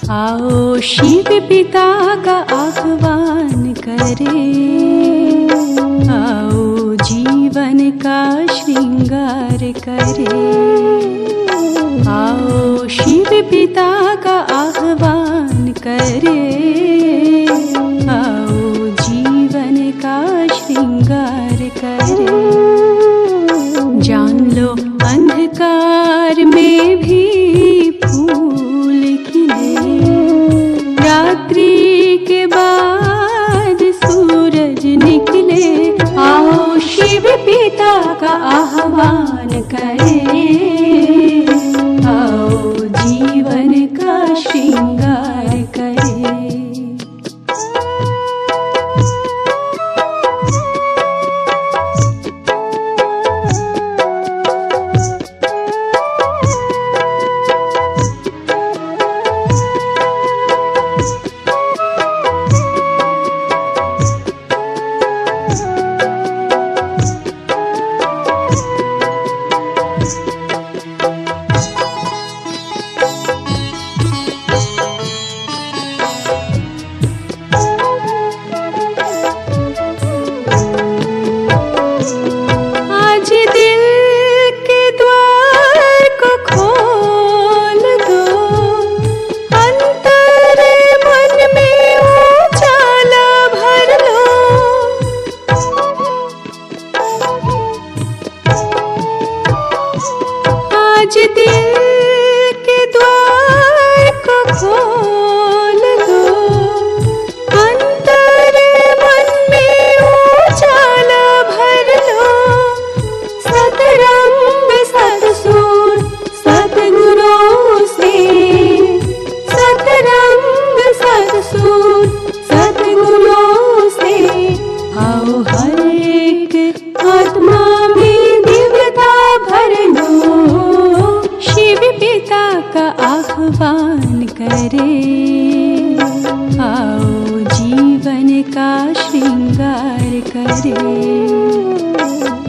आओ शिव पिता का आह्वान करे, आओ जीवन का श्रृंगार करे। आओ शिव पिता का आह्वान करे, आओ जीवन का श्रृंगार करे। जान लो अंधकार में भी फूल खिले, रात्रि के बाद सूरज निकले। आओ शिव पिता का आह्वान करे, आओ जीवन का श्रृंगार करे। आज दिल के द्वार को खोल दो, अंतर मन में उजाला भर लो। सतरंग सतसूर सतगुरों से, सतरंग सतसूर सतगुरों से। आओ हर एक आत्मा में दिव्यता भर लो, शिव पिता का आह्वान करे। आओ जीवन का श्रृंगार करे,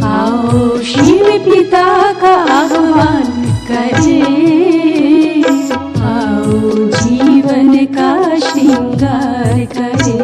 आओ शिव पिता का आह्वान करे, आओ जीवन का श्रृंगार करे।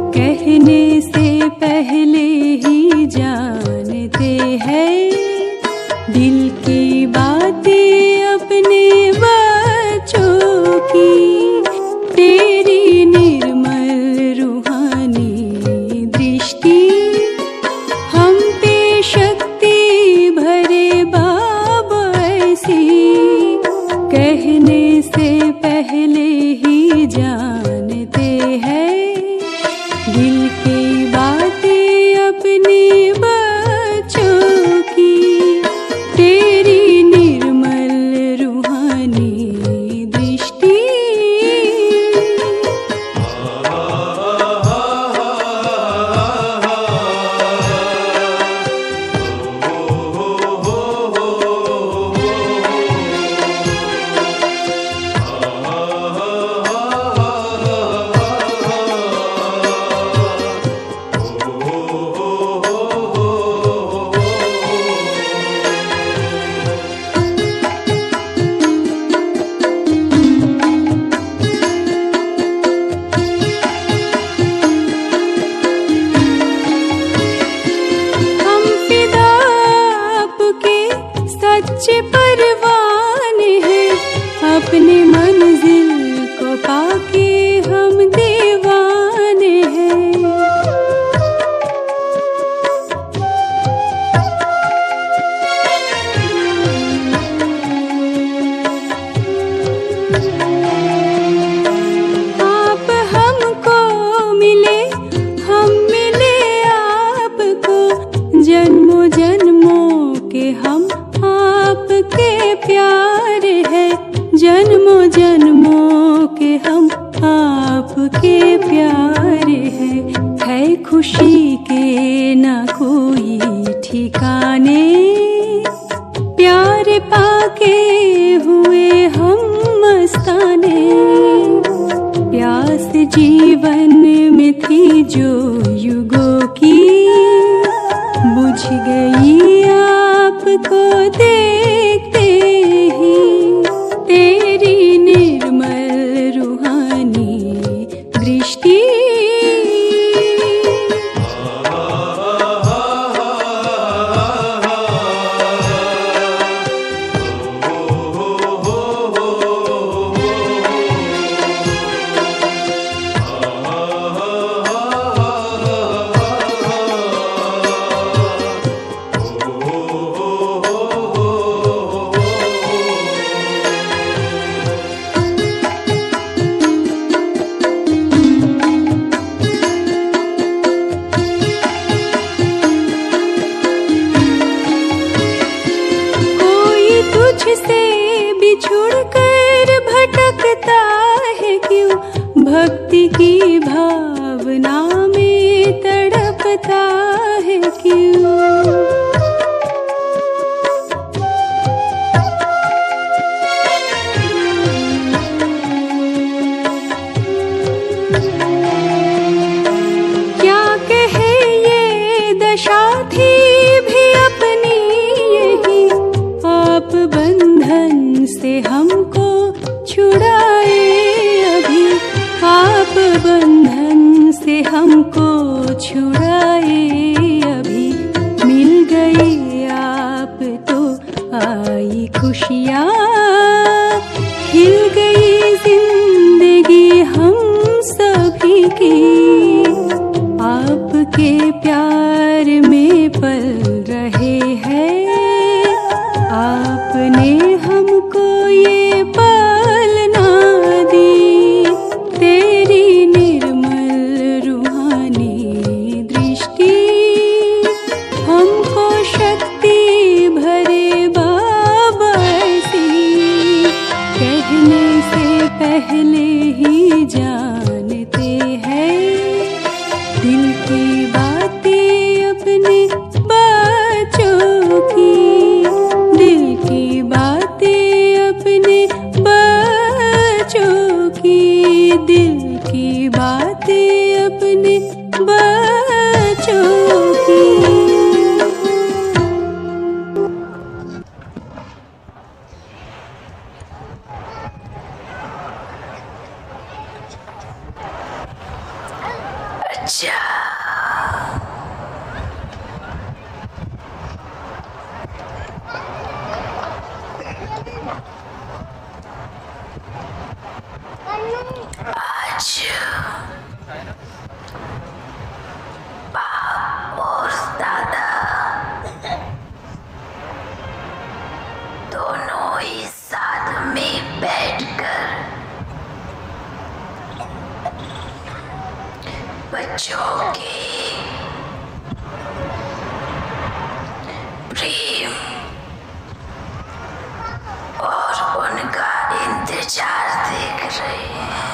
कहने से पहले ही जानते हैं दिल की बातें अपने बच्चों की। तेरी निर्मल रूहानी दृष्टि हम पे शक्ति भरे बाबा ऐसी, कहने से पहले ही जन्मों के हम आपके प्यारे हैं। है खुशी के ना कोई ठिकाने, प्यार पाके हुए हम मस्ताने। प्यास जीवन में थी जो युगों की, बुझ गई आपको देखते ही। तेरी निर्मल रूहानी दृष्टि, तुझसे बिछुड़ कर भटकता है क्यों, भक्ति की भावना में तड़पता है क्यों। क्या कहे ये दशा थी भी अपनी यही, आप बंधन से हमको छुड़ाए अभी। आप बंधन से हमको छुड़ाए अभी। मिल गए आप तो आई खुशियाँ, खिल गई जिंदगी हम सभी की। आपके प्यार में पल रहे हैं, आपने हमको ये पालना दी। तेरी निर्मल रूहानी दृष्टि, हमको शक्ति भरे बाबा ऐसी। कहने से पहले ही जानते हैं, दिल की बातें अपने बच्चों की। दिल की बातें अपने बच्चों की। दिल की बातें अपने बच्चों की। अच्छा, आज बाप और दादा दोनों ही साथ में बैठकर बच्चों के प्रेम और उनका इंतजार देख रहे हैं।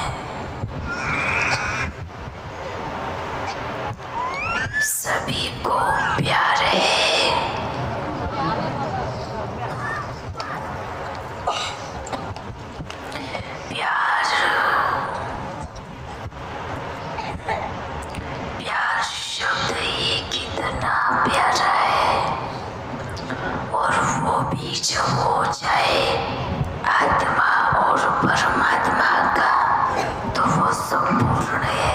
सभी को प्यार है, प्यार प्यार शब्द ही कितना प्यारा है। और वो भी जब हो जाए आत्मा और परमात्मा का, तो वो संपूर्ण है।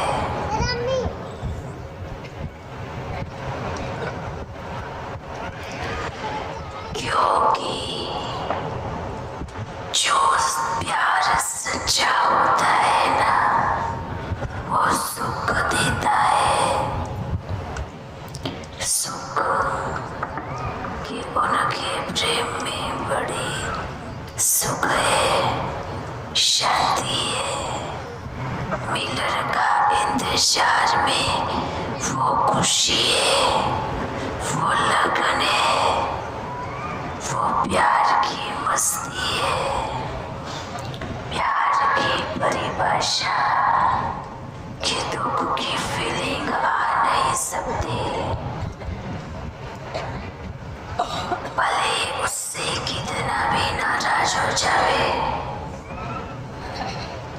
क्योंकि जो प्यार सच्चा होता है ना, वो सुख देता है। सुख कि उनके प्रेम में बड़ी सुख है, शांति है। मिलन का इंतजार में वो खुशी है, वो लगन है, वो प्यार की मस्ती है। प्यार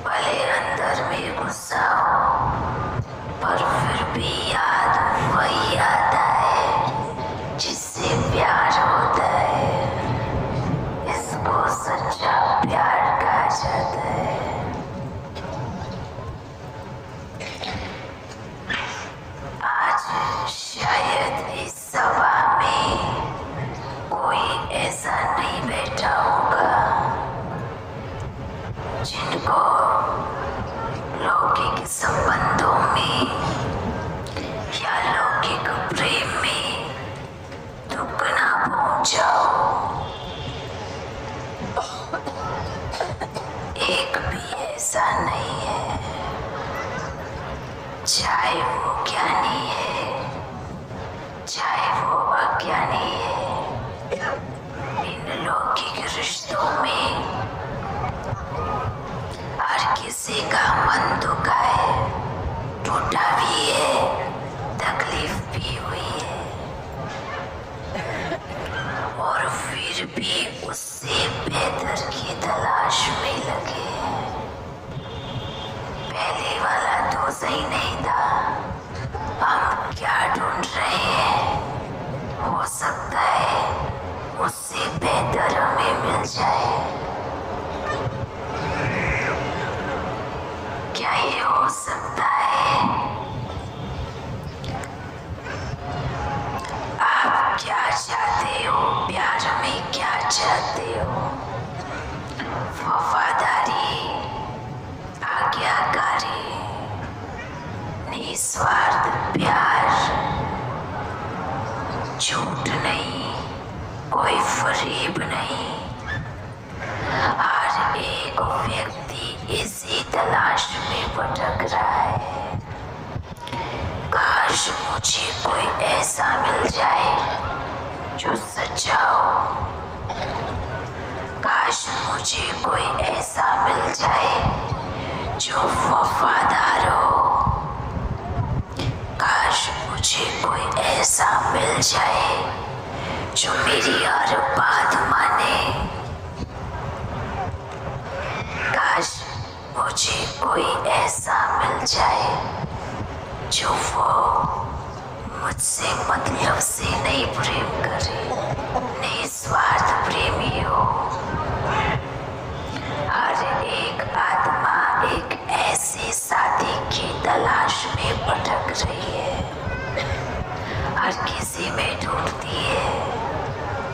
भले अंदर में गुस्सा हो, पर फिर भी याद वही आता है जिससे प्यार होता है। इसको सच्चा प्यार कहा जाता है। आज शायद इस सभा में कोई ऐसा नहीं बैठा होगा जिनको लौकिक संबंधों में या लौकिक प्रेम में दुख ना पहुंचाओ। एक भी ऐसा नहीं है, चाहे वो ज्ञानी है चाहे वो अज्ञानी है। इन लौकिक रिश्तों में हर किसी का मन दुखा है, टूटा भी है, तकलीफ भी हुई है, और फिर भी उससे बेहतर की तलाश में लगे हैं। पहले वाला तो सही नहीं था, हम क्या ढूंढ रहे हैं? हो सकता है उससे बेहतर हमें मिल जाए। क्या ये हो सकता है? आप क्या चाहते हो? प्यार में क्या चाहते हो? वफादारी, आज्ञाकारी, निस्वार्थ प्यार, झूठ नहीं, कोई फरेब नहीं। हर एक व्यक्ति इसी तलाश में भटक रहा है। काश मुझे कोई ऐसा मिल जाए जो सच्चा हो। काश मुझे कोई ऐसा मिल जाए जो वफादार हो। काश मुझे कोई ऐसा मिल जाए जो मेरी हर बात माने। काश मुझे कोई ऐसा मिल जाए जो वो मुझसे मतलब से नहीं प्रेम करे, निस्वार्थ प्रेमी हो। हर एक आत्मा एक ऐसे साथी की तलाश में भटक रही है। हर किसी में ढूंढती है,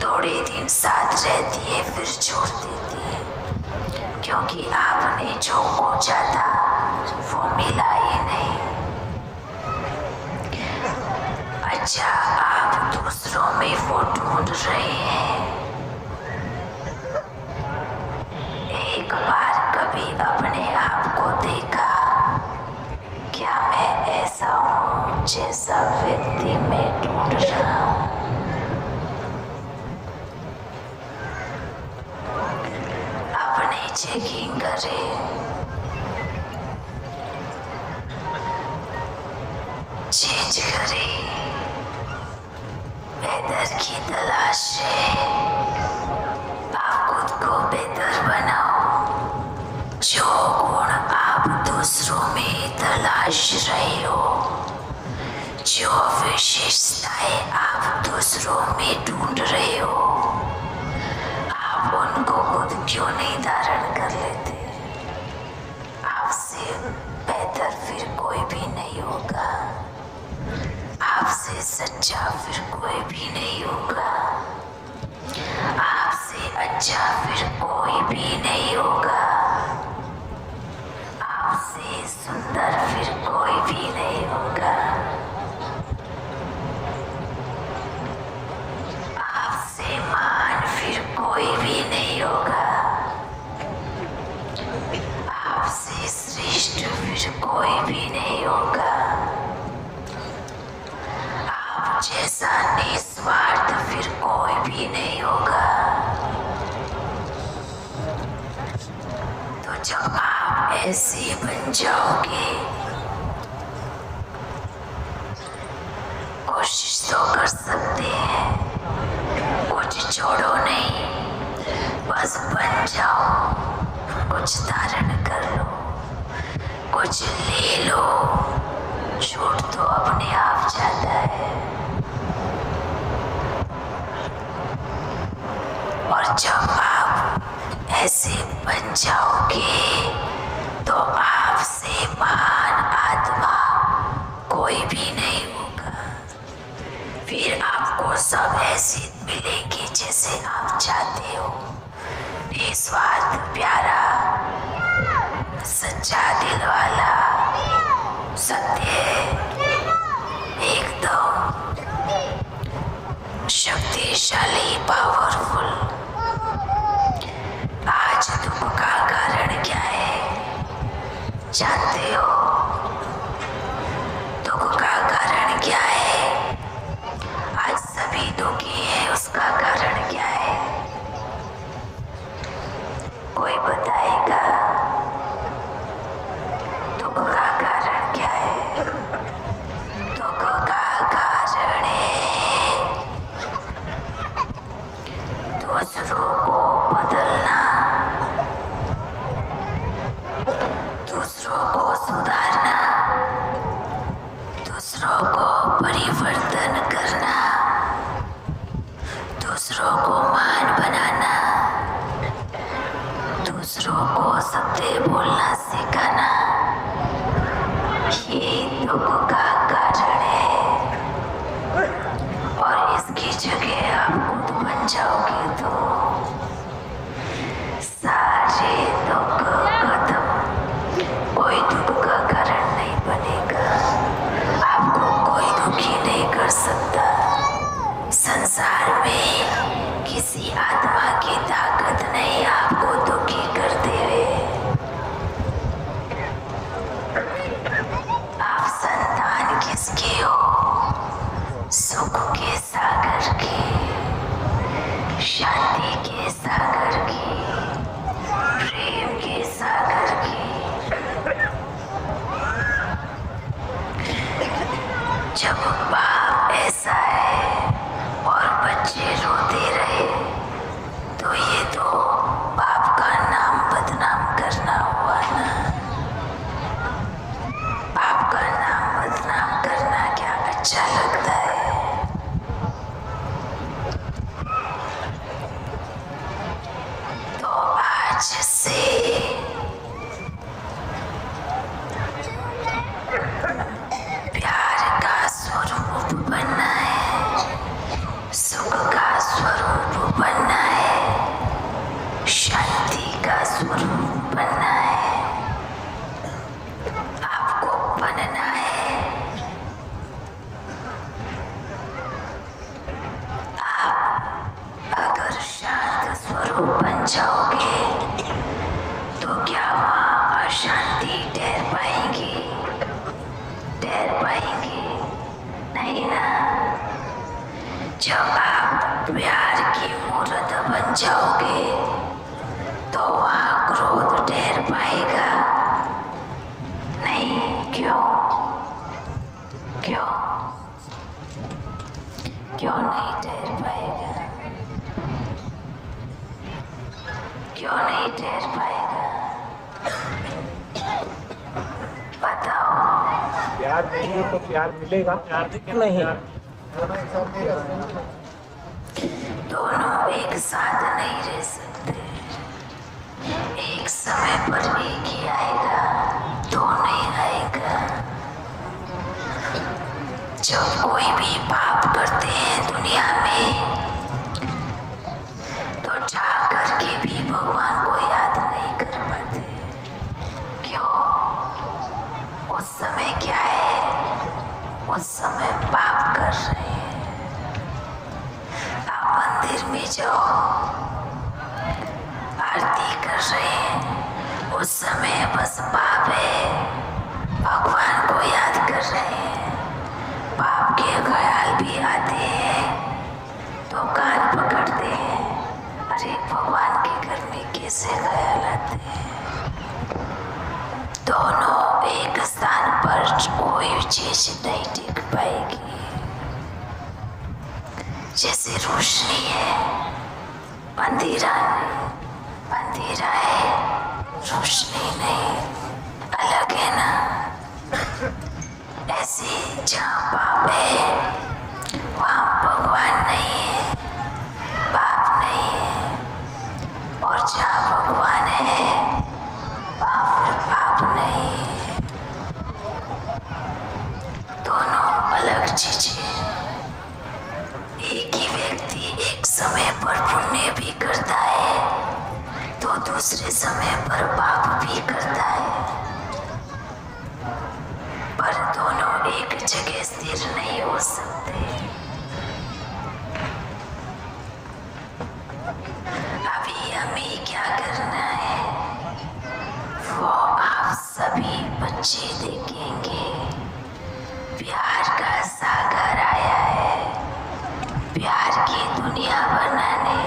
थोड़े दिन साथ रहती है फिर छोड़ देती है, क्योंकि आपने जो खोजा था वो मिला ही नहीं। अच्छा, आप दूसरों में वो ढूंढ रहे हैं। एक बार कभी अपने आप को देखा, क्या मैं ऐसा हूँ जैसा व्यक्ति मैं ढूंढ रहा हूँ? अपनी चेकिंग करें, चेंज करें, बेहतर की तलाश है। आप खुद को बेहतर बनाओ। जो गुण आप दूसरों में तलाश रहे हो, जो विशेषताएं आप दूसरों में ढूंढ रहे हो, आप उनको खुद क्यों नहीं धारण कर लेते? आपसे बेहतर फिर कोई भी नहीं होगा, आपसे सच्चा फिर कोई भी नहीं होगा, आपसे अच्छा फिर कोई भी नहीं होगा, आपसे सुंदर फिर कोई भी नहीं होगा, आपसे महान फिर कोई भी नहीं होगा, आपसे श्रेष्ठ फिर कोई भी नहीं होगा। आप जैसा निस्वार्थ फिर कोई भी नहीं होगा। तो जब आप ऐसे बन जाओगे, कोशिश तो कर सकते हैं, कुछ छोड़ो नहीं, बस बन जाओ। कुछ धारण कर लो, कुछ ले लो। छूट तो अपने आप जाता है। और जब आप ऐसे बन जाओगे तो आपसे महान आत्मा कोई भी नहीं होगा। फिर आपको सब ऐसी मिलेगी जैसे आप चाहते हो। निस्वार्थ प्यारा, सच्चा दिल वाला, सत्य, एकदम शक्तिशाली, पावरफुल। आज दुख का कारण क्या है जानते हो? दुख का कारण क्या है? आज सभी दुखी है, उसका कारण क्या है? कोई बताएगा? दुख का कारण क्या है? दुख का कारण है दूसरों को बदलना, दूसरों को सुधारना, दूसरों को परिवर्तन करना, दूसरों को महान बनाना, दूसरों को सत्य बोलना सिखाना। ये दुख का कारण है। और इसकी जगह आप खुद बन जाओगे तो सारे दुख खत्म। कोई दुख का कारण नहीं बनेगा। आपको कोई दुखी नहीं कर सकता। संसार में किसी आत्मा की ताकत नहीं आपको दुखी करते हुए। आप संतान किसके हो? सुख के सागर की, शांति के सागर की, प्रेम के सागर की। जब बाप ऐसा है और बच्चे रोते रहे तो ये तो बाप का नाम बदनाम करना हुआ ना। बाप का नाम बदनाम करना क्या अच्छा लगता है? तो आज से प्यार का स्वरूप बनना है, सुख का स्वरूप बनना है, शांति का स्वरूप बनना है। आपको बनना है। आप अगर शांत स्वरूप बन जाओगे तो क्या वहाँ अशांति ठहर पाएंगी? ठहर पाएंगी नहीं ना। जब आप प्यार की मूर्त बन जाओगे तो वहाँ क्रोध ठहर पाएगा नहीं। क्यों? क्यों? क्यों नहीं ठहर पाएगा? क्यों नहीं ठहर पाएगा? बताओ। प्यार नहीं है तो प्यार मिलेगा? प्यार नहीं। दोनों एक साथ नहीं रह सकते। एक समय पर एक ही आएगा, दो नहीं आएगा। जब कोई भी पाप करते हैं दुनिया में तो जाग करके भी भगवान को याद नहीं कर पाते। क्यों? उस समय क्या है? उस समय पाप कर रहे हैं। आप मंदिर में जाओ, आरती कर रहे हैं, उस समय बस पाप है। भगवान को याद कर रहे हैं, पाप के ख्याल भी आते हैं तो कान पकड़ते हैं। अरे भगवान के घर में कैसे ख्याल आते हैं? दोनों एक स्थान पर कोई चीज नहीं टिक पाएगी। जैसे रोशनी है, अंधेरा है, रोशनी नहीं, अलग है ना। ऐसे जहाँ पाप है वहाँ भगवान नहीं है, पाप नहीं है, और जहाँ भगवान है वहाँ फिर पाप नहीं है। दोनों अलग चीजें। एक ही व्यक्ति एक समय पर पुण्य भी करता है तो दूसरे समय पर पाप भी करता है, पर दोनों एक जगह स्थिर नहीं हो सकते। अभी हमें क्या करना है वो आप सभी बच्चे देखेंगे। प्यार का सागर आया है, प्यार की दुनिया बनाने।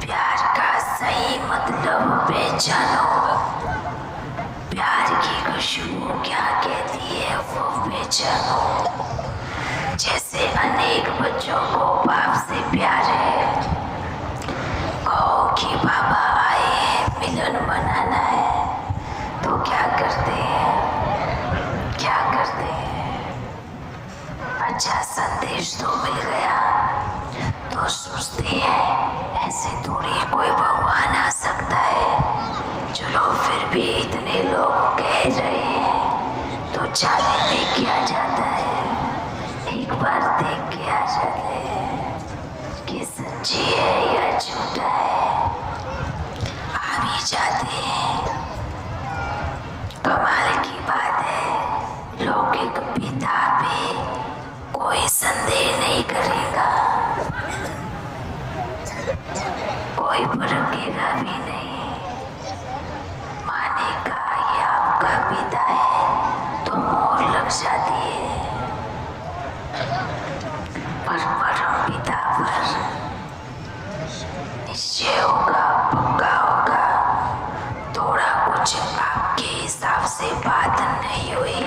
प्यार का सही मतलब पहचानो, प्यार की खुशबू क्या कहती है वो पहचानो। जैसे अनेक बच्चों को बाप से प्यार है, कहो कि बाबा आए हैं, मिलन बनाना है, तो क्या करते हैं? क्या करते हैं? अच्छा संदेश तो मिल गया तो सोचते हैं ऐसे थोड़ी कोई भगवान आ सकता है। चलो फिर भी इतने लोग कह रहे हैं तो जाने में क्या जाता है, एक बार देख के आ जाते हैं कि सच्ची है या झूठा है। आ भी जाते हैं। कमाल की बात है, लौकिक पिता पे कोई संदेह नहीं करेगा, कोई भड़केगा भी नहीं, मानेगा ये आपका पिता है तो मोहर लग जाती है। पर परम पिता पर निश्चय होगा, पक्का होगा। थोड़ा कुछ आपके हिसाब से बात नहीं हुई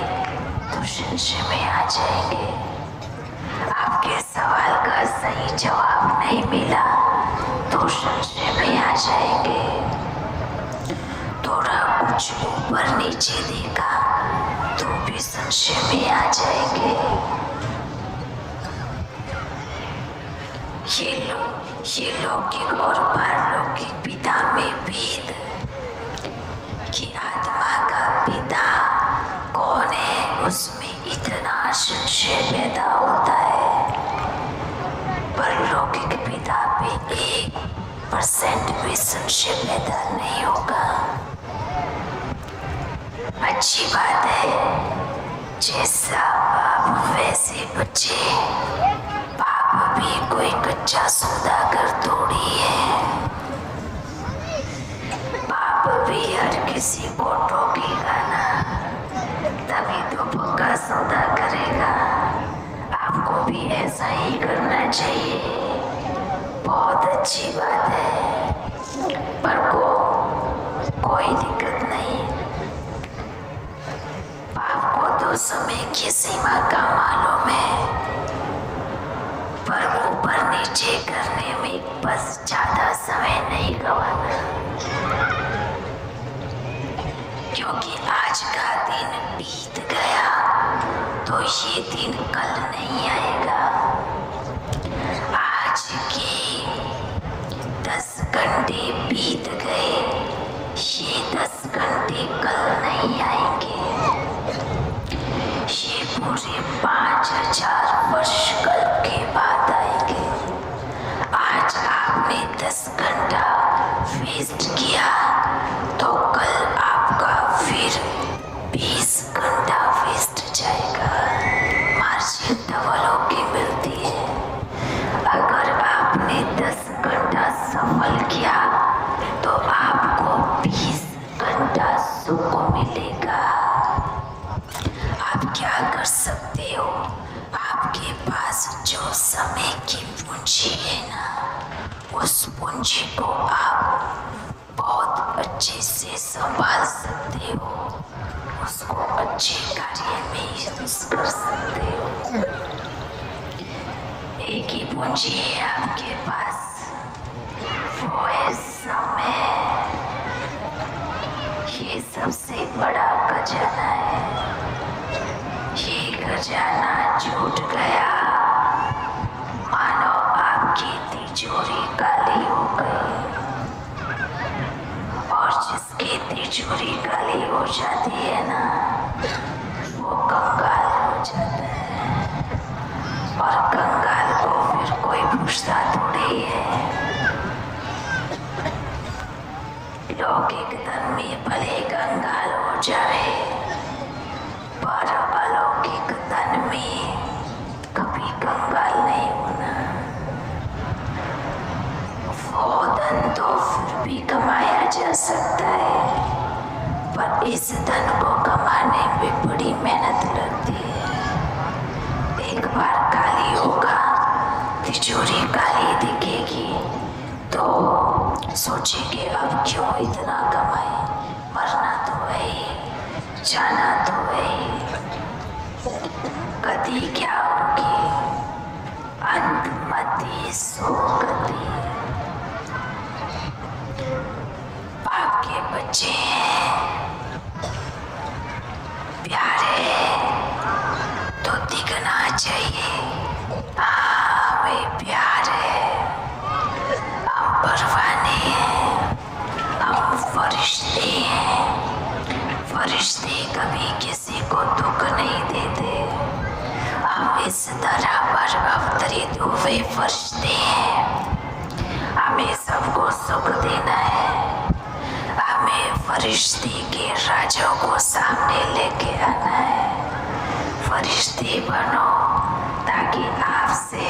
तो संशय में आ जाएंगे। आपके सवाल का सही जवाब नहीं मिला तो संशय में आ जाएंगे। थोड़ा कुछ ऊपर नीचे देखा तो भी संशय में आ जाएंगे। ये लौकिक और पारलौकिक पिता में भेद कि आत्मा का पिता कौन है उसमें इतना संशय पैदा होता है, परलौकिक पिता पे 1% भी संशय पैदा नहीं होगा। अच्छी बात है, जैसा बाप वैसे बच्चे। बाप भी कोई कच्चा सौदागर थोड़ी है, बाप भी हर किसी को टोकेगा ना, तभी तो पक्का सौदा करेगा। आपको भी ऐसा ही करना चाहिए, बहुत अच्छी बात है, पर कोई दिक्कत नहीं। बाप को तो समय की सीमा का मालूम है, पर ऊपर नीचे करने में बस ज्यादा समय नहीं गवाना, क्योंकि आज का दिन बीत गया तो ये दिन कल नहीं आएगा। आज के 10 घंटे बीत गए, ये 10 घंटे कल नहीं आएंगे। ये पूरे 5000 वर्ष कल के बाद आएंगे। आज आपने 10 घंटा वेस्ट किया तो कल आपका फिर 20 घंटा वेस्ट जाएगा। मार्जिन डबल होके मिलती है। अगर आपने 10 घंटा सफल किया तो आपको 20 घंटा सुख मिलेगा। आप क्या कर सकते हो? आपके पास जो समय की पूंजी है ना, उस पूंजी को आप बहुत अच्छे से संभाल सकते हो, उसको अच्छे कार्य में यूज कर सकते हो। एक ही पूंजी है आपके पास, वो है समय। सबसे बड़ा खजाना है। ये खजाना छूट गया, मानो आपकी तिजोरी खाली हो गई। और जिसकी तिजोरी खाली हो जाती है ना, वो कंगाल हो जाता है। और कंगाल को फिर कोई पूछता थोड़ी है। लौकिक धन में भले कंगाल हो जाए, पर अलौकिक धन में कभी कंगाल नहीं होना। वो धन तो फिर भी कमाया जा सकता है, पर इस धन को कमाने में बड़ी मेहनत लगती है। एक बार खाली होगा, तिजोरी खाली दिखेगी तो सोचेंगे अब क्यों इतना कमाए, मरना तो है ही, जाना तो है ही। गति क्या होगी? अंतमति सो गति। बाप के बच्चे हैं, प्यारे तो दिखना चाहिए। हाँ वे प्यार है, हम परवाने हैं, हम फरिश्ते हैं। फरिश्ते कभी किसी को दुख नहीं देते। हम इस तरह पर अवतरित हुए फरिश्ते हैं। हमें सबको सुख देना है। हमें फरिश्ते के राजों को सामने लेके आना है। फरिश्ते बनो ताकि आपसे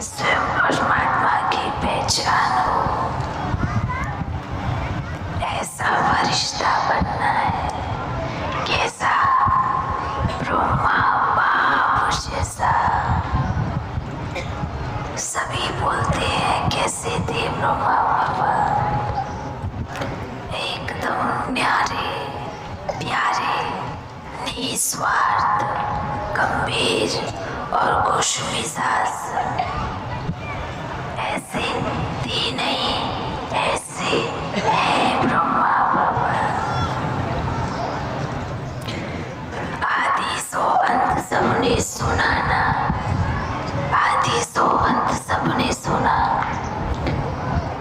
स्वयं परमात्मा की पहचान हो। ऐसा फरिश्ता बनना है। कैसा? ब्रह्मा बाप जैसा। सभी बोलते हैं कैसे थे ब्रह्मा बाबा? एकदम न्यारे, प्यारे, निस्वार्थ, गंभीर और खुशमिजाज। ऐसे थे नहीं, ऐसे है ब्रह्मा बाबा। आदि सो अंत सबने सुना ना, आदि सो अंत सबने सुना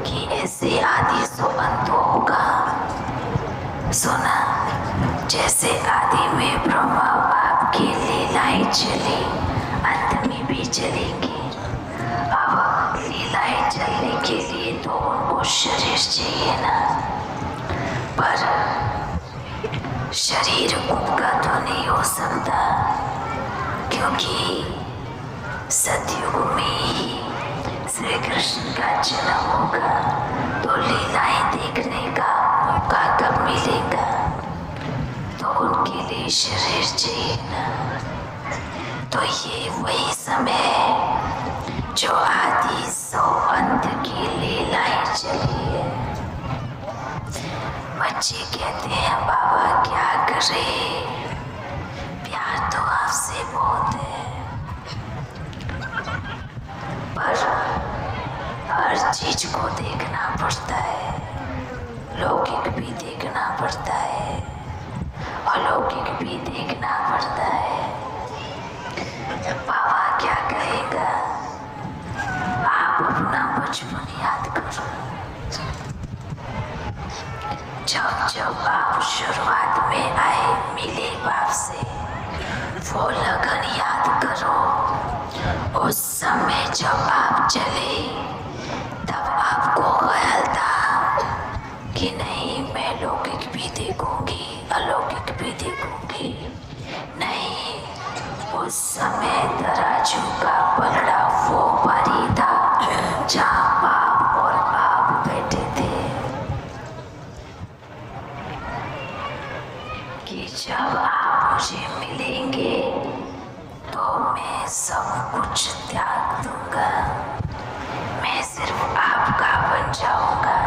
कि ऐसे आदि सो अंत होगा। सुना जैसे आदि में ब्रह्मा बाप की लीलाएं चली, अंत में भी चलेंगी। अब लीलाएं चलने के लिए तो उनको शरीर चाहिए ना, पर शरीर उनका तो नहीं हो सकता, क्योंकि सतयुग में ही श्री कृष्ण का जन्म होगा। तो लीलाएं देखने का मौका कब मिलेगा? तो उनके लिए शरीर चाहिए ना। तो ये वही समय है जो आदि सो अंत की लीलाएं चली है। बच्चे कहते हैं बाबा क्या करे, प्यार तो आपसे बहुत है, पर हर चीज को देखना पड़ता है। लौकिक भी देखना पड़ता है, अलौकिक भी देखना पड़ता है। बाबा क्या कहेगा? आप अपना बचपन याद करो। जब आप शुरुआत में आए, मिले बाप से, वो लगन याद करो। उस समय जब आप चले, तब आपको ख्याल था कि नहीं मैं लौकिक भी देखूंगी, अलौकिक भी देखूंगी। नहीं, उस समय तराजू का पलड़ा वो भारी था जहाँ बाप और आप बैठे थे। कि जब आप मुझे मिलेंगे तो मैं सब कुछ त्याग दूंगा, मैं सिर्फ आपका बन जाऊंगा।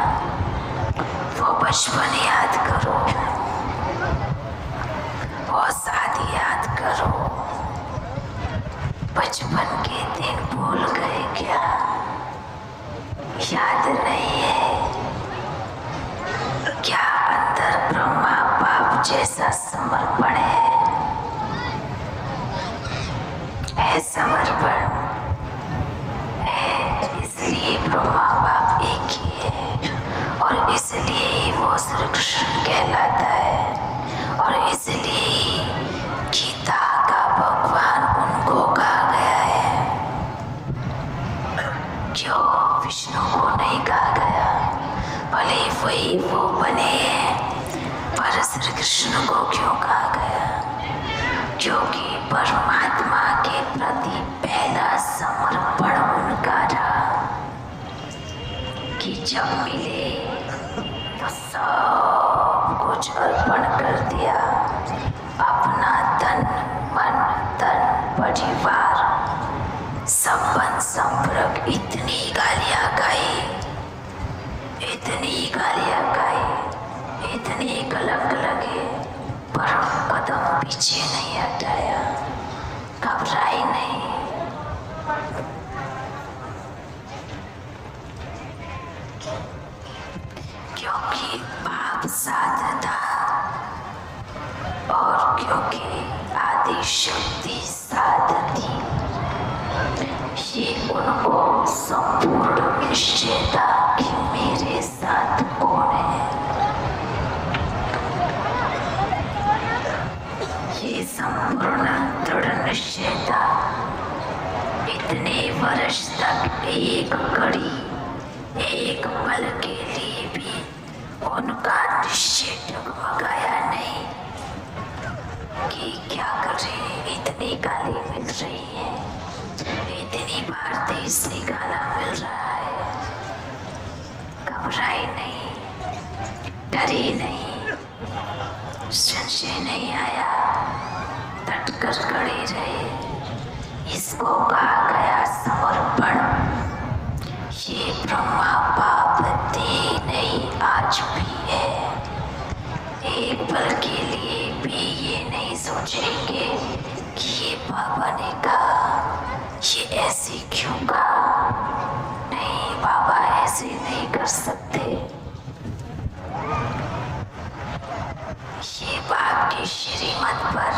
वो बचपन याद करो, वो शादी याद करो। बचपन के दिन भूल गए क्या? याद नहीं है क्या? अंदर ब्रह्मा बाप जैसा समर्पण है समर्पण है, इसलिए ब्रह्मा बाप एक ही है और इसलिए ही वो श्री कृष्ण कहलाता है और इसलिए ही गीता का भगवान उनको कहा गया है। क्यों विष्णु को नहीं कहा गया? भले वही वो बने हैं, पर श्री कृष्ण को क्यों कहा गया? क्योंकि परमात्मा के प्रति पहला समर्पण उनका रहा कि जब मिले तो सब कुछ अर्पण कर दिया, अपना तन मन धन परिवार संबंध संपर्क, इतनी गालियां गाई, इतनी गालियां गाई, इतने कलंक लगे, पर कदम पीछे नहीं हटाया, घबराई नहीं। क्योंकि पाप साध था और क्योंकि आदि शक्ति साध थी, ये उनको संपूर्ण निश्चय था कि मेरे साथ कौन है। ये संपूर्ण दृढ़ निश्चय था। इतने वर्ष तक एक घड़ी एक पल के लिए भी उनका निश्चय डगमगाया नहीं कि क्या करें, इतनी गाली मिल रही है, इतनी बार देश निकाला मिल रहा है। घबराई नहीं, डरी नहीं, संशय नहीं आया, डटकर खड़े रहे। इसको कहा गया समर्पण। ये ब्रह्मा बाप थे नहीं, आज भी है। एक पल के लिए भी ये नहीं सोचेंगे कि ये बाबा ने कहा, ये ऐसे क्यों कहा। नहीं, बाबा ऐसे नहीं कर सकते। ये बाप की श्रीमत पर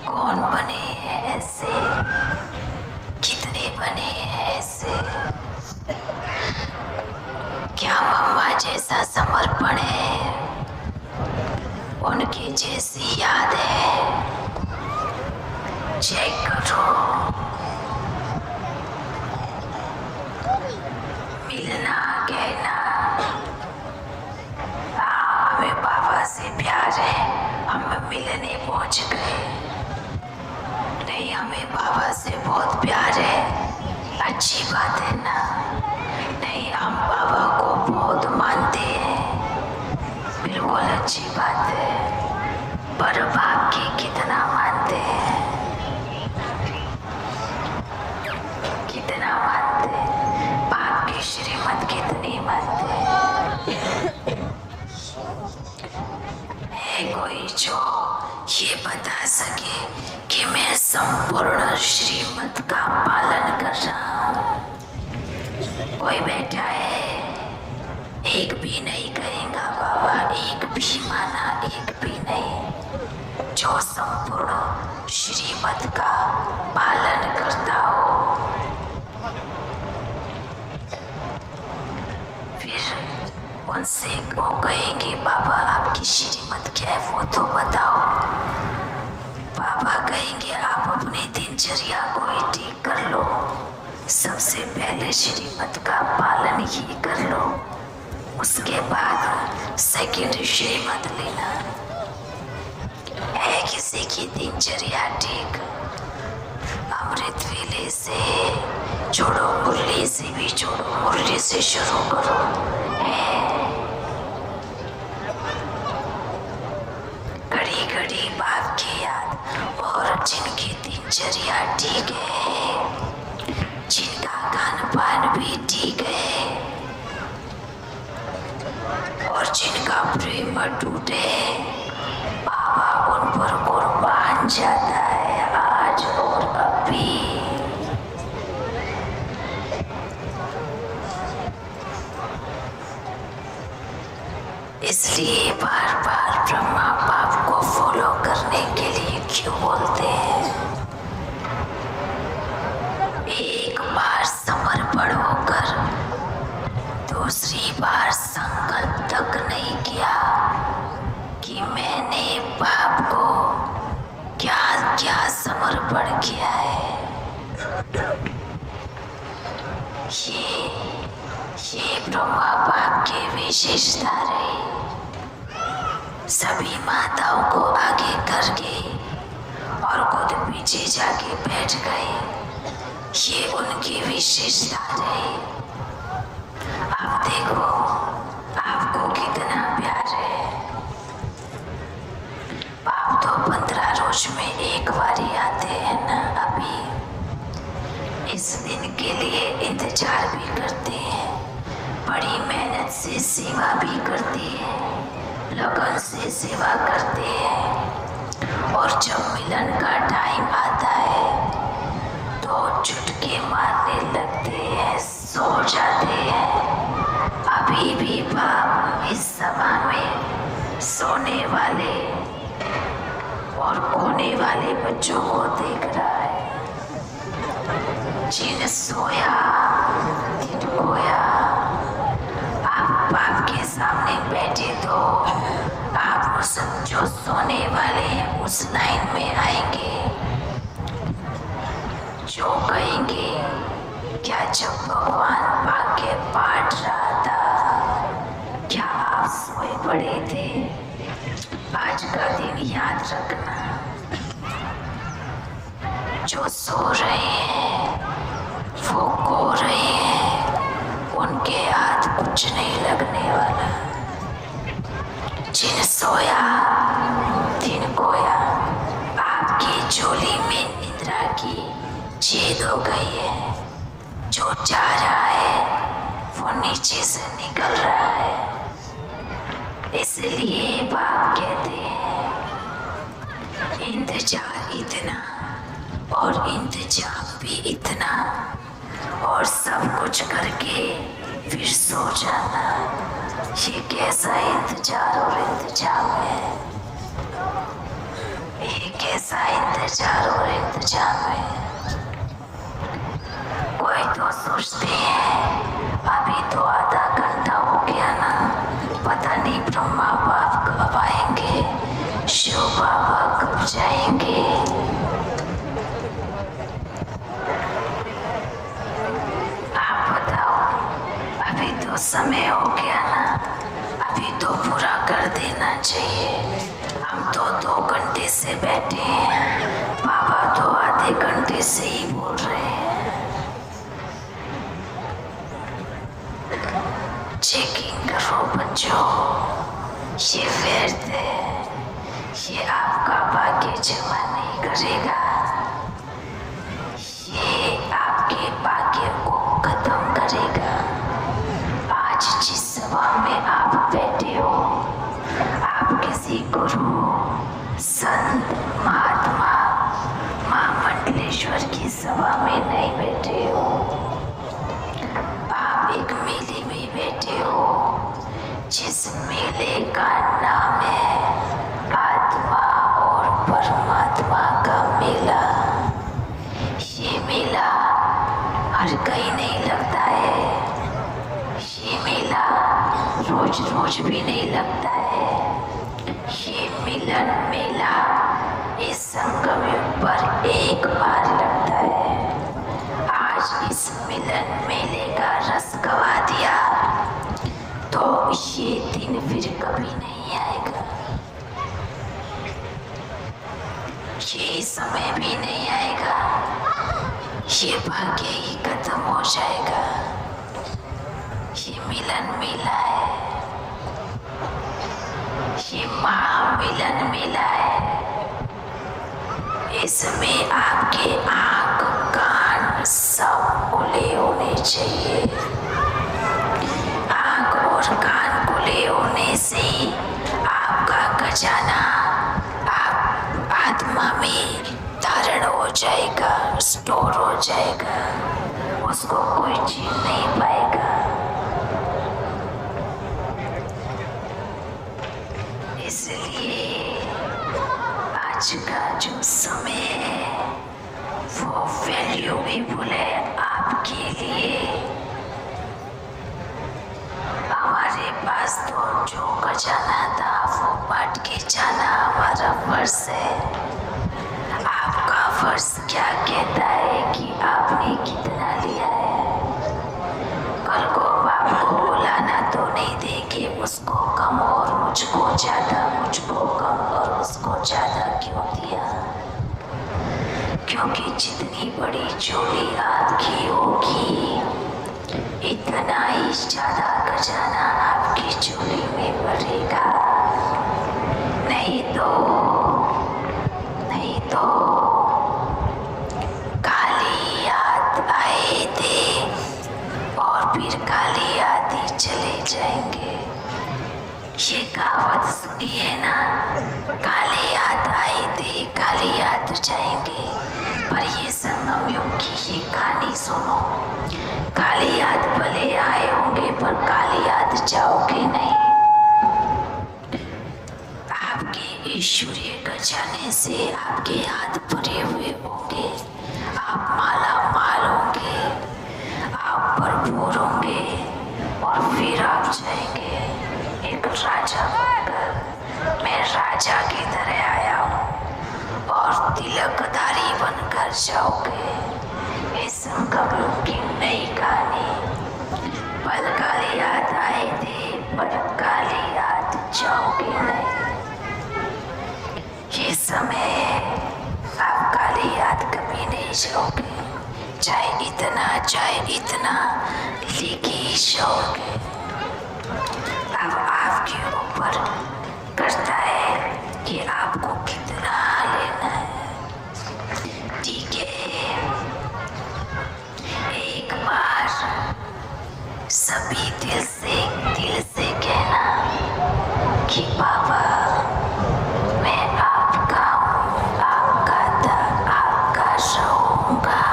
कौन बने हैं ऐसे, कितने बने हैं ऐसे। क्या मम्मा जैसा समर्पण है, उनकी जैसी याद है। चेक करो, मिलना कहना, हमें बाबा से प्यार है, हम मिलने पहुंच गए। नहीं, हमें बाबा से बहुत प्यार है, अच्छी बात है ना। नहीं, हम बाबा को बहुत मानते हैं, बिल्कुल अच्छी बात है, पर बाप की कितना मानते हैं, कितना मानते हैं, बाप की श्रीमत कितनी मानते हैं। है कोई जो ये बता सके कि मैं संपूर्ण श्रीमत का पालन कर रहा हूँ? कोई बैठा है? एक भी नहीं कहेगा बाबा, एक भी माना, एक भी नहीं। जो संपूर्ण श्रीमत का पालन करता हो, फिर उनसे वो कहेंगे बाबा आपकी श्रीमत क्या है वो तो बताओ। बाबा कहेंगे आप अपनी दिनचर्या को ही ठीक कर लो, सबसे पहले श्रीमत का पालन ही कर लो, उसके बाद सेकंड श्रीमत लेना। है किसी की दिनचर्या ठीक? अमृत वेले से छोड़ो, मुरली से भी छोड़ो, मुरली से शुरू करो। घड़ी घड़ी बाप की याद, और जिनकी दिनचर्या ठीक है, जिनका खान पान भी ठीक है, और जिनका प्रेम अटूट है, बाबा उन पर कुर्बान जाता है आज और अभी। इसलिए बार बार ब्रह्मा बाप को फॉलो करने के लिए क्यों बोलते हैं? एक बार समर्पण होकर दूसरी बार संकल्प तक नहीं किया कि मैंने बाप को क्या क्या समर्पण किया है। ये ब्रह्मा बाप की विशेषता रही। सभी माताओं को आगे करके और खुद पीछे जाके बैठ गए, ये उनकी विशेषता रही। आप देखो आपको कितना प्यार है। आप तो 15 रोज में एक बार ही आते हैं ना। अभी इस दिन के लिए इंतजार भी करते हैं, बड़ी मेहनत से सेवा भी करते हैं, लगन से सेवा करते हैं। और जब मिलन का टाइम आता है तो चुटके मारने लगते हैं, सो जाते हैं। अभी भी बाप इस सभा में सोने वाले और खोने वाले बच्चों को देख रहा है। जिन सोया तिन खोया। आप बाप के सामने बैठे तो आप उस जो सोने वाले हैं उस लाइन में आएंगे, जो कहेंगे क्या जब भगवान भाग्य बांट रहा था क्या आप सोए पड़े थे? आज का दिन याद रखना, जो सो रहे हैं वो खो रहे हैं, उनके हाथ कुछ नहीं लगने वाला। जिन सोया तिन खोया। आपकी झोली में निद्रा की छेद हो गई है। जो जा रहा है वो नीचे से निकल रहा है। इसलिए बाप कहते हैं इंतजार इतना और इंतजाम भी इतना, और सब कुछ करके फिर सो जाना। ये कैसा इंतजार और इंतजाम है? ये कैसा इंतजार और इंतजाम है? कोई तो सोचते हैं अभी तो आधा घंटा हो गया ना, पता नहीं ब्रह्मा बाप कब आएंगे, शिव बाबा कब जाएंगे। आप बताओ, अभी तो समय हो गया ना, अभी तो पूरा कर देना चाहिए। हम तो 2 घंटे से बैठे हैं, बाबा तो आधे घंटे से ही बोल रहे हैं। चेकिंग करो बच्चों, ये व्यर्थ है, ये आपका भाग्य जमा नहीं करेगा, ये आपके भाग्य को खत्म करेगा। आज जिस सभा में आप बैठे हो, आप किसी गुरु, संत, महात्मा, मां मंडलेश्वर की सभा में नहीं बैठे हो। आप एक मेले में बैठे हो, जिस मेले का नाम है आत्मा और परमात्मा का मेला। ये मेला हर कहीं नहीं लगता है, ये मेला रोज रोज भी नहीं लगता है। ये मिलन मेला इस संगम पर एक बार लगता है। आज इस मिलन मेले का रस गवा दिया तो ये दिन फिर कभी नहीं आएगा, ये समय भी नहीं आएगा, ये भाग्य ही खत्म हो जाएगा। ये मिलन मेला है, ये महामिलन मेला है। इसमें आपके आंख कान सब खुले होने चाहिए। आंख और कान खुले होने से आपका खजाना आप आत्मा में धारण हो जाएगा, स्टोर हो जाएगा, उसको कोई छीन नहीं पाएगा। आज का जो समय है वो वैल्यूएबल है आपके लिए। हमारे पास तो जो खजाना था वो बांट के जाना हमारा फर्ज है। आपका फर्ज क्या कहता है कि आपने कितना लिया है? कल को बाप को बुलाना तो नहीं देंगे उसको कम और मुझको ज्यादा, मुझको कम और उसको ज्यादा क्यों दिया? क्योंकि जितनी बड़ी चोरी आपकी होगी इतना ही ज्यादा खजाना आपकी चोरी में भरेगा। नहीं तो काली याद आए थे और फिर काली याद ही चले जाएंगे। ये कहावत सुनी है ना, काली याद आए थे काली याद जाएंगे। पर ये संगम युग की ये कहानी सुनो, काली याद भले आए होंगे पर काली याद जाओगे नहीं। आपके ईश्वरीय खजाने से आपके हाथ भरे हुए होंगे, आप माला माल होंगे, आप भरपूर होंगे और फिर आप जाएंगे एक राजा बनकर। मैं राजा की तरह आया हूँ और तिलकधारी बनकर जाओगे। इस संगम युग की नई कहानी, पल काली याद आए थे पर काली याद जाओगे नहीं। ये समय आप काली याद कभी नहीं जाओगे, चाहे इतना लेके ही जाओगे। अब आपके ऊपर करता है कि आपको कितना लेना है। ठीक है, एक बार सभी दिल से कहना कि बाबा मैं आपका हूँ, आपका था, आपका रहूँगा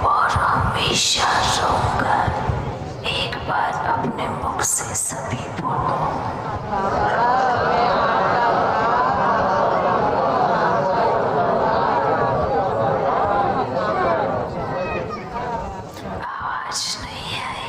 और हमेशा रहूँगा। एक बार अपने मुख से सभी बोलो। आवाज नहीं आई।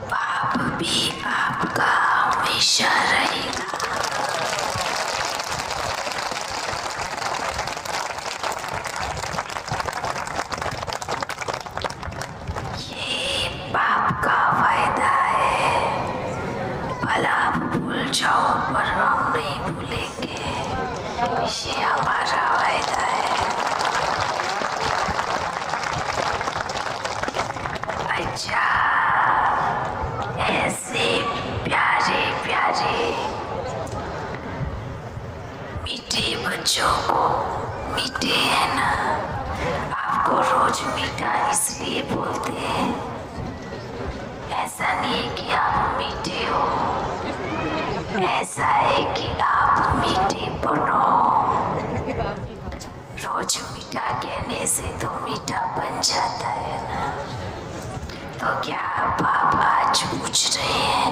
बाप भी आपका हमेशा रहेगा। ये बाप का वायदा है, भला आप भूल जाओ पर हम नहीं भूलेंगे। ये हमारा वायदा है। अच्छा, ऐसे प्यारे प्यारे मीठे बच्चों को, मीठे है ना, आपको रोज मीठा इसलिए बोलते हैं, ऐसा नहीं है कि आप मीठे हो, ऐसा है कि आप मीठे बनो। रोज मीठा कहने से तो मीठा बन जाता है ना। तो क्या बाप आज पूछ रहे हैं,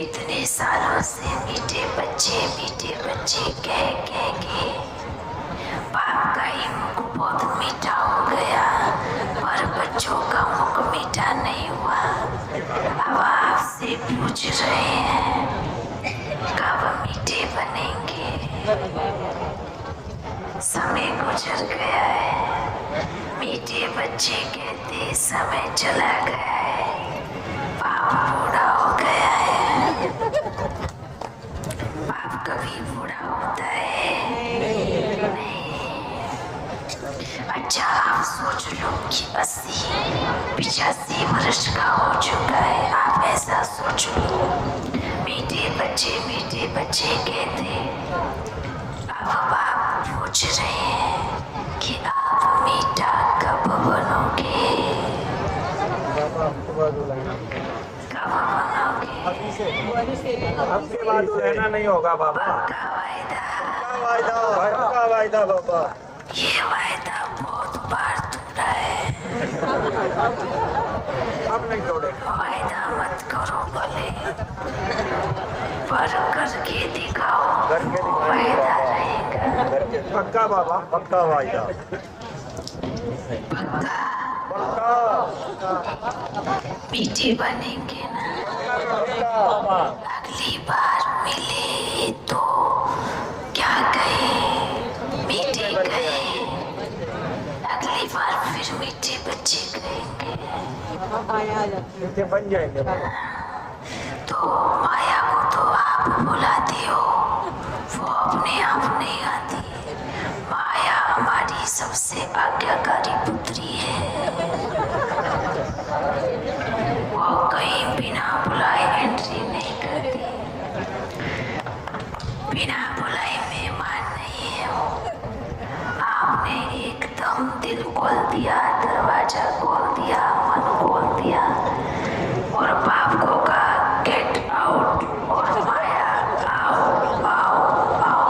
इतने सालों से मीठे बच्चे कह के बाप का ही मुख बहुत मीठा हो गया पर बच्चों का मुख मीठा नहीं हुआ। अब आपसे पूछ रहे हैं कब मीठे बनेंगे? समय गुजर गया है, मीठे बच्चे कहते समय चला गया है, बाप बूढ़ा हो गया है। बाप कभी बूढ़ा होता है नहीं। अच्छा, आप सोच लो कि 80-85 वर्ष का हो चुका है, आप ऐसा सोचो। मीठे बच्चे कहते, अब बाप पूछ रहे हैं कि आप मीठा कब बनोगे? कब बनोगे? आपके बाद रहना नहीं होगा बाबा। पक्का वायदा वायदा बाबा। ये वायदा बहुत बार टूटा है। अब नहीं तोड़े। वायदा मत करो भले, पर करके दिखाओ, वायदा रहेगा। पक्का बाबा, पक्का वायदा। पक्का मीठे बनेंगे ना। अगली बार मिले तो क्या कहे, मीठे कहे। अगली बार फिर मीठे बच्चे कहेंगे मीठे बन जाएंगे। तो माया को तो आप बुलाते हो, वो अपने आप नहीं आती। माया हमारी सबसे आज्ञाकारी पुत्री है। वो कहीं बिना बुलाए एंट्री नहीं करती, बिना बुलाए मेहमान नहीं है वो। आपने एकदम दिल खोल दिया, दरवाजा खोल दिया, मन खोल दिया और बाप को कहा गेट आउट, और माया आओ आओ आओ।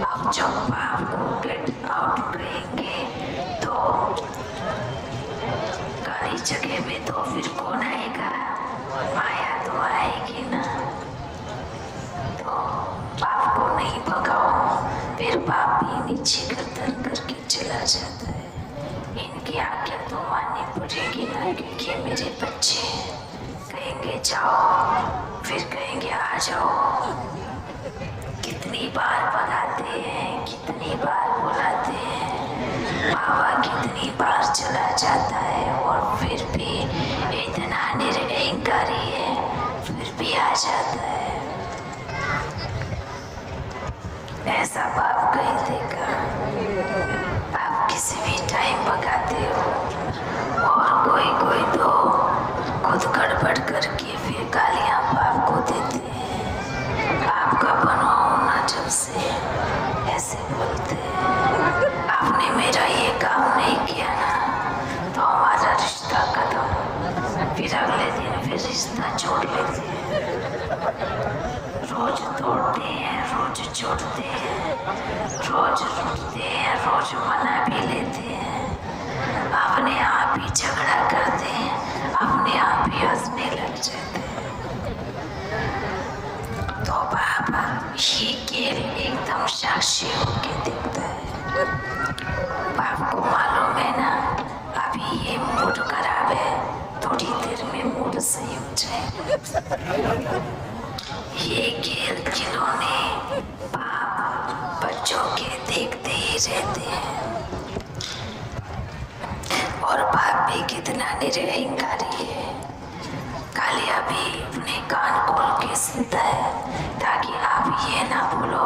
अब जब बाप को गेट आउट कहेंगे तो गाड़ी जगह में तो फिर कौन आएगा? माया तो आएगी ना। तो बाप को नहीं भगाओ, फिर बाप भी नीचे गर्दन करके चला जाता है। इनकी आज्ञा तो माननी पड़ेगी ना, क्योंकि मेरे बच्चे कहेंगे जाओ, फिर कहेंगे आ जाओ। कितनी बार भगाते हैं, कितनी बार बुलाते हैं, बाबा कितनी बार चला जाता है और फिर भी इतना निरअहंकारी है, फिर भी आ जाता है। ऐसा बाप कहीं देखा? आप किसी भी टाइम भगाते हो, और कोई तो खुद गड़बड़ करके फिर गालियां बाप को देते हैं। आपका बनो होना जब से ऐसे बोलते हैं, आपने मेरा ये काम नहीं किया ना तो हमारा रिश्ता खत्म। फिर अगले दिन फिर रिश्ता जोड़ लेते हैं। रोज तोड़ते हैं, रोज जोड़ते हैं, रोज रुठते हैं, रोज मना भी लेते हैं। अपने आप ही झगड़ा करते हैं, अपने आप ही हंसने लग जाते हैं। तो बाबा ये खेल एकदम साक्षी होके दिखता है। बाप को मालूम है ना अभी ये मूड खराब है, थोड़ी देर में मूड सही हो जाएगा। ये खेल खिलौने बाप बच्चों के देखते ही रहते हैं, और बाप भी कितना निरअहंकारी है। कालिया भी अपने कान खोल के सुनता है, ताकि आप ये ना बोलो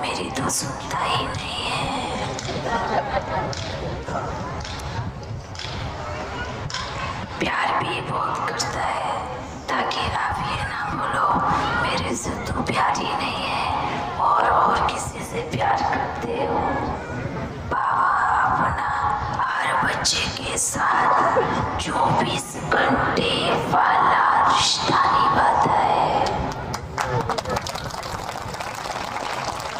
मेरी तो सुनता ही नहीं है। प्यार भी बहुत करता है, ताकि आप ये ना बोलो मेरे से तो प्यार ही नहीं है और किसी से प्यार करते हो। बाबा अपना हर बच्चे के साथ 24 घंटे वाला रिश्ता निभाता है।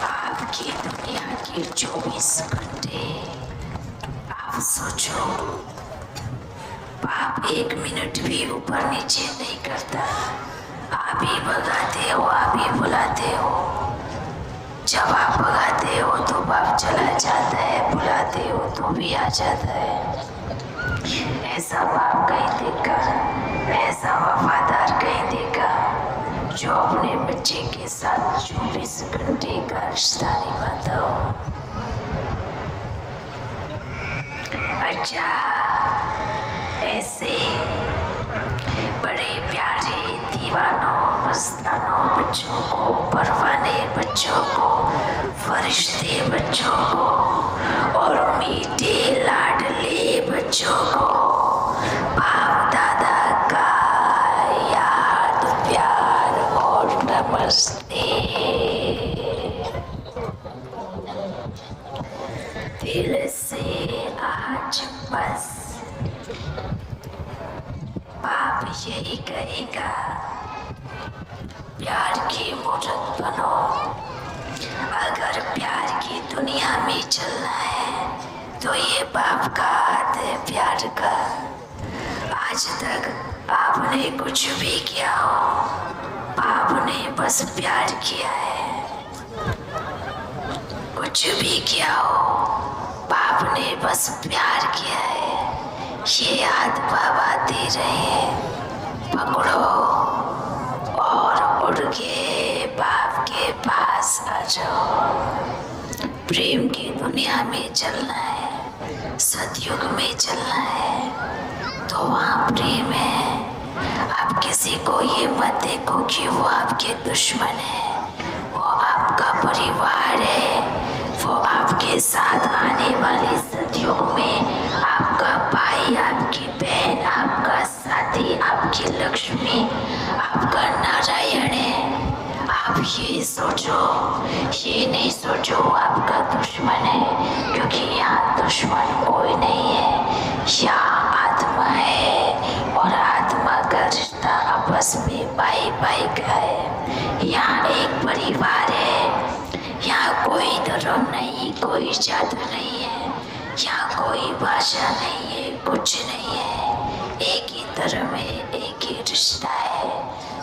आपकी दुनिया के 24 घंटे आप सोचो, बाप 1 मिनट भी ऊपर नीचे नहीं करता। आप ही भगाते हो, आप ही बुलाते हो। जब आप भगाते हो तो बाप चला जाता है, बुलाते हो तो भी आ जाता है। ऐसा बाप कहीं देखा, ऐसा वफादार कहीं देखा जो अपने बच्चे के साथ 24 घंटे का रिश्ता निभाता हो? अच्छा, ऐसे बड़े प्यारे दीवानों मस्तानों बच्चों को, परवाने बच्चों को, फरिश्ते बच्चों को और मीठे लाडले बच्चों को बाप दादा का याद, प्यार और नमस्ते। दिल से आज बस बाप यही कहेगा, प्यार की मूर्त बनो, अगर प्यार की दुनिया में चलना है तो ये बाप का हाथ है प्यार का। आज तक आपने कुछ भी किया हो, आपने बस प्यार किया है। कुछ भी किया हो, आपने बस प्यार किया है। ये हाथ बाबा दे रहे हैं, पकड़ो और उड़ के बाप के पास आ जाओ। प्रेम की दुनिया में चलना है, सतयुग में चलना है तो वहाँ प्रेम है। आप किसी को ये मत देखो कि वो आपके दुश्मन है, वो आपका परिवार है, वो आपके साथ आने वाले सतयुग में आपका भाई, आपकी बहन, आपका साथी, आपकी लक्ष्मी, आपका नारायण है। आप ये सोचो, ये नहीं सोचो आपका दुश्मन है, क्योंकि यहाँ दुश्मन कोई नहीं है। यहाँ आत्मा है और आत्मा का रिश्ता आपस में भाई भाई का है। यहाँ एक परिवार है, यहाँ कोई धर्म नहीं, कोई जात नहीं है, यहाँ कोई भाषा नहीं है, कुछ नहीं है। एक ही धर्म है, एक ही रिश्ता है,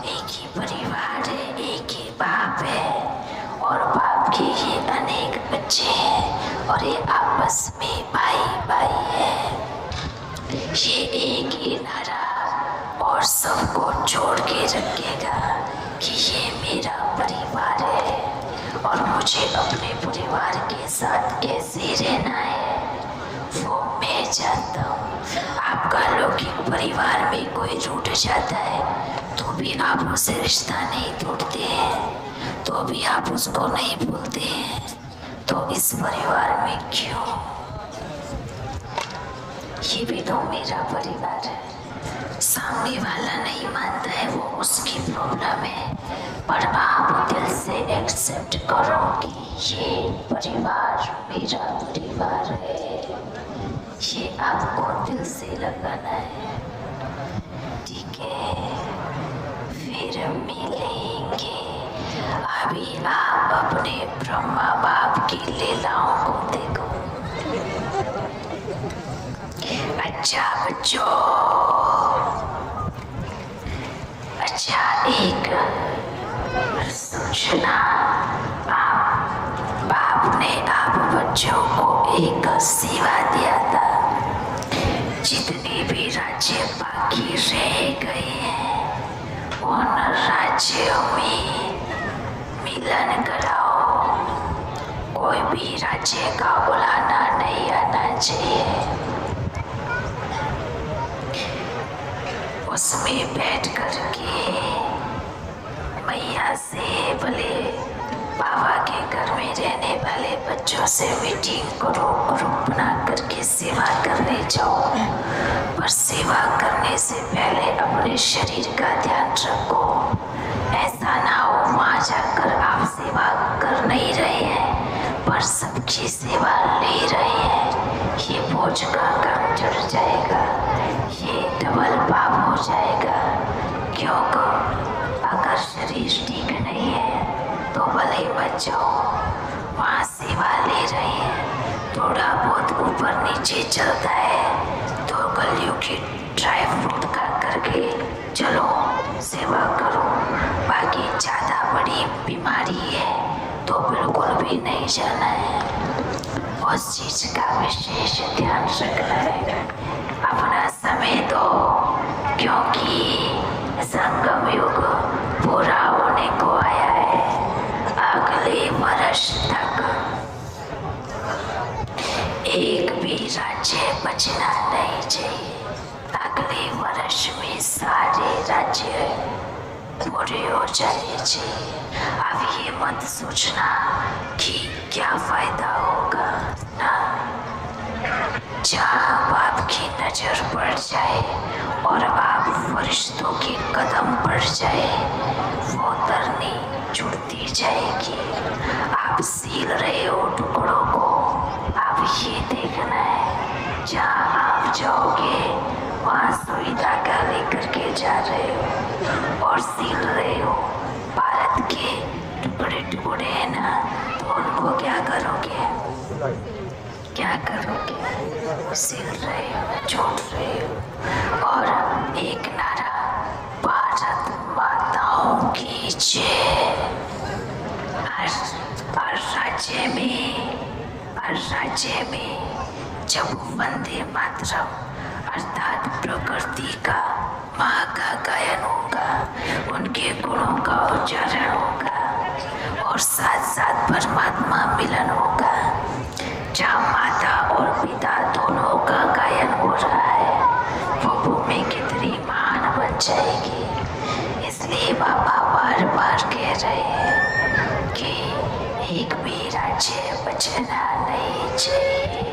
एक ही परिवार है, एक ही बाप है और बाप के ये अनेक बच्चे हैं और ये आपस में भाई भाई है। ये एक ही नारा और सबको जोड़ के रखेगा कि ये मेरा परिवार है और मुझे अपने परिवार के साथ कैसे रहना है वो मैं जानता हूँ। आपका लौकिक परिवार में कोई रूठ जाता है तो भी आप उसे रिश्ता नहीं तोड़ते हैं, तो भी आप उसको नहीं भूलते हैं। तो इस परिवार में क्यों? ये भी तो मेरा परिवार है। सामने वाला नहीं मानता है वो उसकी प्रॉब्लम है, पर आप दिल से एक्सेप्ट करो कि ये परिवार मेरा परिवार है। ये आपको दिल से लगाना है, ठीक है? फिर मिलेंगे। अभी आप अपने ब्रह्मा बाप की लीलाओं को देखो। अच्छा बच्चों, अच्छा एक सूचना, बाप ने आप बच्चों को एक सेवा दिया था। जितने भी राज्य बाकी रह गए हैं उन राज्यों में मिलन कराओ। कोई भी राज्य का बुलाना नहीं आना चाहिए। उसमें बैठ कर के मैया से भले बाबा के घर में रहने वाले बच्चों से मीटिंग करो, ग्रुप बना करके सेवा करने जाओ, पर सेवा करने से पहले अपने शरीर का ध्यान रखो। ऐसा ना हो वहाँ जाकर आप सेवा कर नहीं रहे हैं पर सबकी सेवा ले रहे हैं। ये बोझ का काम चढ़ जाएगा, ये डबल पाप हो जाएगा। क्योंकि अगर शरीर ठीक नहीं है तो भले मत जाओ, वहाँ सेवा ले रहे हैं। थोड़ा बहुत ऊपर नीचे चलता है तो गलियों की ड्राई फ्रूट खा करके चलो सेवा करो। बाकी ज़्यादा बड़ी बीमारी है तो बिल्कुल भी नहीं जाना है। उस चीज़ का विशेष ध्यान रखना है। अपना समय दो, क्योंकि संगम युग पूरा होने को आया है। अगले वर्ष तक एक भी राज्य बचना नहीं चाहिए। अगले वर्ष में सारे राज्य पूरे हो जाने चाहिए। अब ये मत सोचना कि क्या फायदा होगा ना। जहाँ बाप की नजर पड़ जाए और आप फरिश्तों के कदम पड़ जाए वो धरनी जुड़ती जाएगी। आप सील रहे हो टुकड़ों को, आप ये देखना है जहाँ आप जाओगे वहाँ सुई धागा लेकर के जा रहे हो और सील रहे हो। भारत के टुकड़े टुकड़े है ना, तो उनको क्या करोगे? क्या करोगे? सिल रहे हो, छोड़ रहे हो। और एक नारा, भारत माताओं की जय। हर राज्य में जब वंदे मातरम अर्थात प्रकृति का माँ का गायन होगा, उनके गुणों का उच्चारण होगा और साथ साथ परमात्मा मिलन होगा। जहाँ माता और पिता दोनों का गायन हो रहा है, वो भूमि कितनी महान बन जाएगी। इसलिए बाबा बार बार कह रहे हैं कि एक भी राज्य बचना नहीं चाहिए।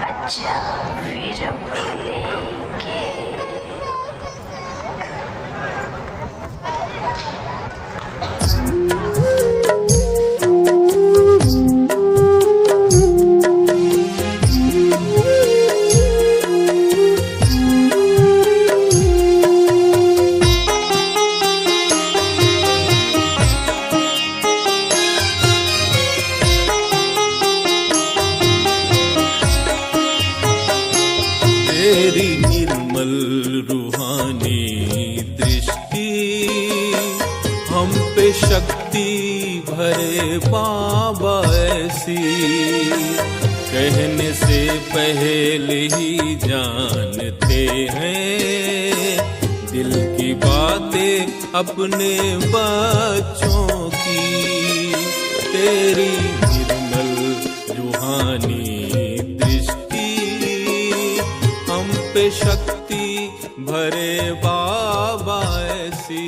अच्छा फिर मिलेंगे। तेरी निर्मल रूहानी दृष्टि हम पे शक्ति भरे बाबा ऐसी, कहने से पहले ही जानते हैं दिल की बातें अपने बच्चों की। तेरी निर्मल रूहानी पे शक्ति भरे बाबा ऐसी।